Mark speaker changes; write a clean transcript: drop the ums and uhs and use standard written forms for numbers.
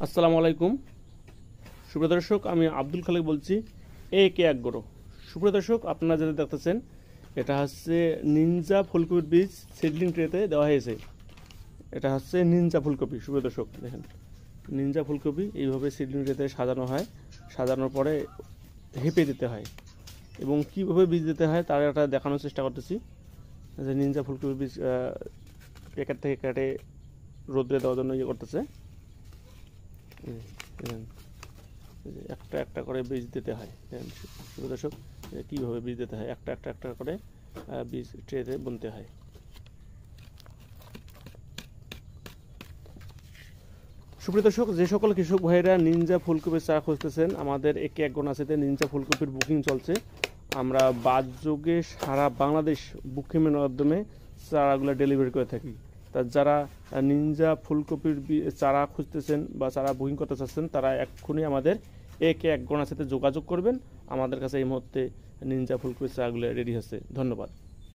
Speaker 1: আসসালামু আলাইকুম সুপ্রিয় দর্শক, আমি আব্দুল খালেক বলছি কে একগরো। সুপ্রিয় দর্শক, আপনারা যেটা দেখতেছেন এটা হচ্ছে নিনজা ফুলকপির বীজ সিডলিং ট্রেতে দেওয়া হয়েছে। এটা হচ্ছে নিনজা ফুলকপি। সুপ্রিয় দর্শক দেখেন, নিনজা ফুলকপি এইভাবে সিডলিং ট্রেতে সাজানো হয়। সাজানোর পরে হেঁপে দিতে হয় এবং কীভাবে বীজ দিতে হয় তার একটা দেখানোর চেষ্টা করতেছি। যে নিনজা ফুলকপির বীজ প্যাকেট থেকে কেটে রোদ্রে দেওয়ার জন্য করতেছে। একটা একটা করে বীজ দিতে হয়। দর্শক, কীভাবে বীজ দিতে হয়, একটা একটা একটা করে বীজ ট্রেতে বুনতে হয়। সুপ্রিয় দর্শক, যে সকল কৃষক ভাইরা নিনজা ফুলকপির চারা খুঁজতেছেন, আমাদের একে এক গোনাসিতে নিনজা ফুলকপির বুকিং চলছে। আমরা বাদযোগে সারা বাংলাদেশ বুকিংয়ের মাধ্যমে চারাগুলো ডেলিভারি করে থাকি। তা যারা নিনজা ফুলকপির চারা খুঁজতেছেন বা চারা বুকিং করতে চাচ্ছেন, তারা এক্ষুনি আমাদের একে এক গোনার সাথে যোগাযোগ করবেন। আমাদের কাছে এই মুহূর্তে নিনজা ফুলকপির চারাগুলো রেডি হচ্ছে। ধন্যবাদ।